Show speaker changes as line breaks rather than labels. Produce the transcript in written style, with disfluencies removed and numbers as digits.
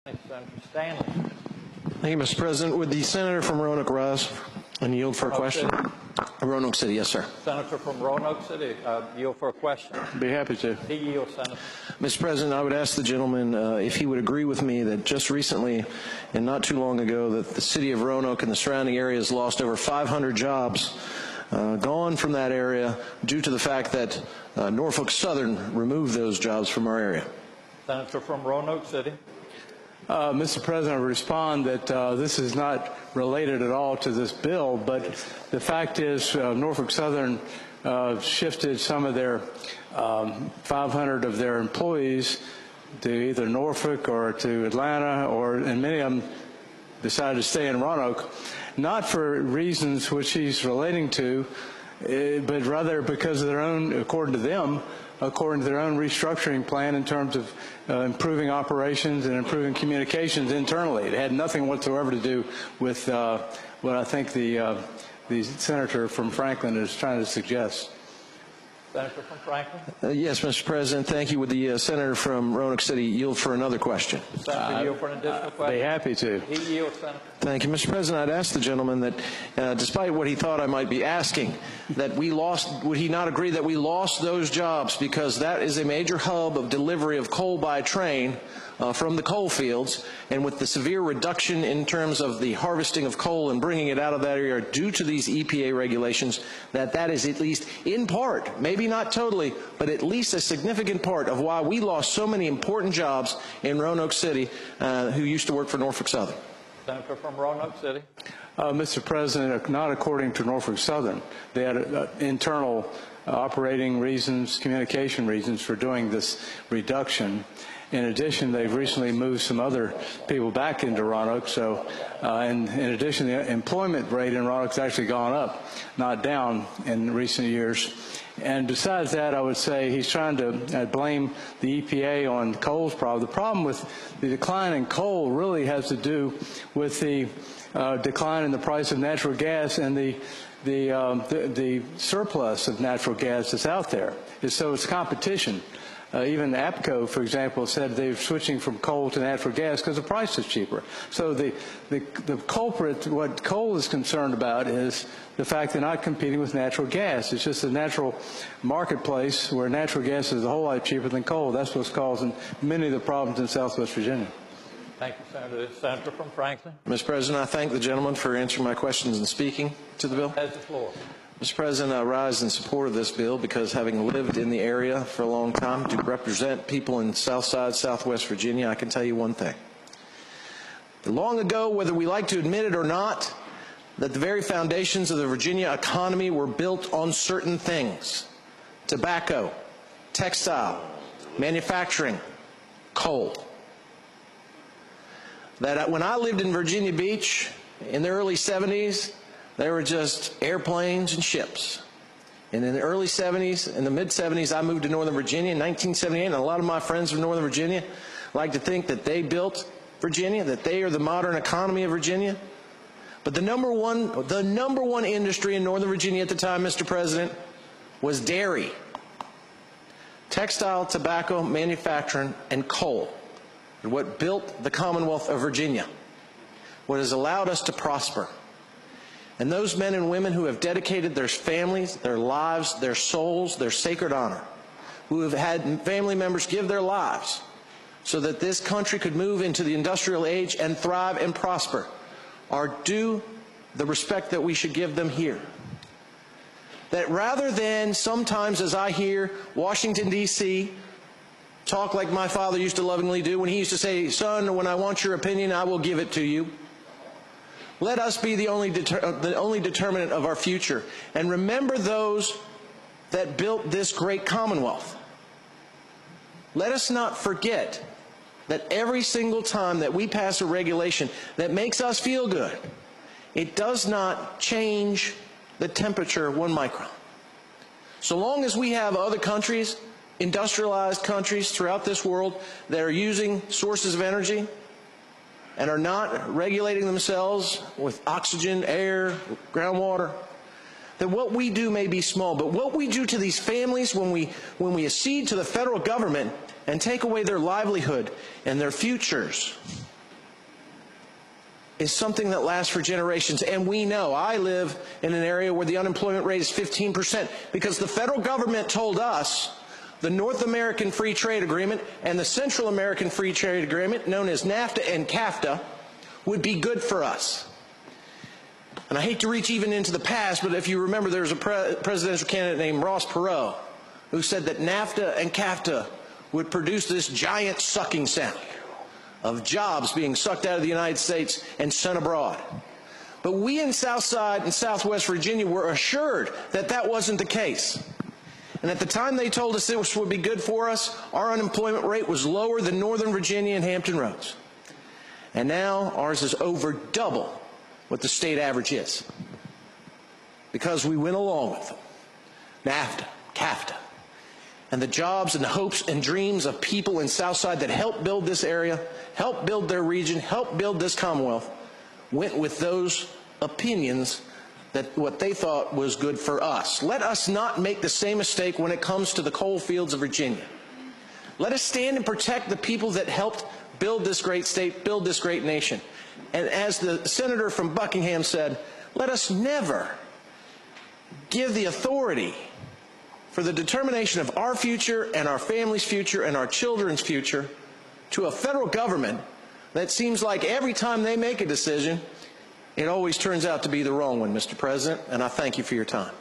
Senator Stanley.
Thank you, Mr. President. Would the senator from Roanoke rise and yield for a question? Roanoke City, yes, sir.
Senator from Roanoke City, yield for a question.
Be happy to.
He yields, Senator.
Mr. President, I would ask the gentleman if he would agree with me that just recently and not too long ago that the city of Roanoke and the surrounding areas lost over 500 jobs gone from that area due to the fact that Norfolk Southern removed those jobs from our area.
Senator from Roanoke City.
Mr. President, I respond that this is not related at all to this bill, but the fact is Norfolk Southern shifted some of their 500 of their employees to either Norfolk or to Atlanta, and many of them decided to stay in Roanoke, not for reasons which he's relating to, but rather because of their own, according to them, according to their own restructuring plan in terms of improving operations and improving communications internally. It had nothing whatsoever to do with what I think the senator from Franklin is trying to suggest.
Senator from Franklin.
Yes, Mr. President, thank you. Would the senator from Roanoke City yield for another question?
Senator, yield for an additional question.
Be happy to.
He yields, Senator.
Thank you, Mr. President. I'd ask the gentleman that despite what he thought I might be asking, that we lost, would he not agree that we lost those jobs because that is a major hub of delivery of coal by train from the coal fields, and with the severe reduction in terms of the harvesting of coal and bringing it out of that area due to these EPA regulations, that is at least in part, maybe not totally, but at least a significant part of why we lost so many important jobs in Roanoke City who used to work for Norfolk Southern.
Senator from Roanoke City.
Mr. President, not according to Norfolk Southern. They had internal operating reasons, communication reasons for doing this reduction. In addition, they've recently moved some other people back into Roanoke, so, and in addition, the employment rate in Roanoke has actually gone up, not down in recent years. And besides that, I would say he's trying to blame the EPA on coal's problem. The problem with the decline in coal really has to do with the decline in the price of natural gas and the surplus of natural gas that's out there. So it's competition. Even APCO, for example, said they're switching from coal to natural gas because the price is cheaper. So the culprit, what coal is concerned about, is the fact they're not competing with natural gas. It's just a natural marketplace where natural gas is a whole lot cheaper than coal. That's what's causing many of the problems in Southwest Virginia.
Thank you, Senator. Senator from Franklin.
Mr. President, I thank the gentleman for answering my questions and speaking to the bill.
Has the floor.
Mr. President, I rise in support of this bill because having lived in the area for a long time to represent people in Southside, Southwest Virginia, I can tell you one thing. Long ago, whether we like to admit it or not, that the very foundations of the Virginia economy were built on certain things: tobacco, textile, manufacturing, coal. That when I lived in Virginia Beach in the early 70s, there were just airplanes and ships. And in the early 70s, in the mid-70s, I moved to Northern Virginia in 1978, and a lot of my friends from Northern Virginia like to think that they built Virginia, that they are the modern economy of Virginia. But the number one industry in Northern Virginia at the time, Mr. President, was dairy, textile, tobacco, manufacturing, and coal. What built the Commonwealth of Virginia, what has allowed us to prosper. And those men and women who have dedicated their families, their lives, their souls, their sacred honor, who have had family members give their lives so that this country could move into the industrial age and thrive and prosper, are due the respect that we should give them here. That rather than sometimes, as I hear Washington, D.C., talk like my father used to lovingly do when he used to say, "Son, when I want your opinion, I will give it to you." Let us be the only determinant of our future, and remember those that built this great Commonwealth. Let us not forget that every single time that we pass a regulation that makes us feel good, it does not change the temperature 1 micron. So long as we have other countries, industrialized countries throughout this world, that are using sources of energy and are not regulating themselves with oxygen, air, groundwater, that what we do may be small, but what we do to these families when we accede to the federal government and take away their livelihood and their futures is something that lasts for generations. And we know, I live in an area where the unemployment rate is 15% because the federal government told us the North American Free Trade Agreement and the Central American Free Trade Agreement, known as NAFTA and CAFTA, would be good for us. And I hate to reach even into the past, but if you remember, there was a presidential candidate named Ross Perot who said that NAFTA and CAFTA would produce this giant sucking sound of jobs being sucked out of the United States and sent abroad. But we in Southside and Southwest Virginia were assured that that wasn't the case. And at the time they told us this would be good for us, our unemployment rate was lower than Northern Virginia and Hampton Roads. And now ours is over double what the state average is, because we went along with them. NAFTA, CAFTA, and the jobs and the hopes and dreams of people in Southside that helped build this area, helped build their region, helped build this Commonwealth, went with those opinions that what they thought was good for us. Let us not make the same mistake when it comes to the coal fields of Virginia. Let us stand and protect the people that helped build this great state, build this great nation. And as the senator from Buckingham said, let us never give the authority for the determination of our future and our family's future and our children's future to a federal government that seems like every time they make a decision, it always turns out to be the wrong one, Mr. President, and I thank you for your time.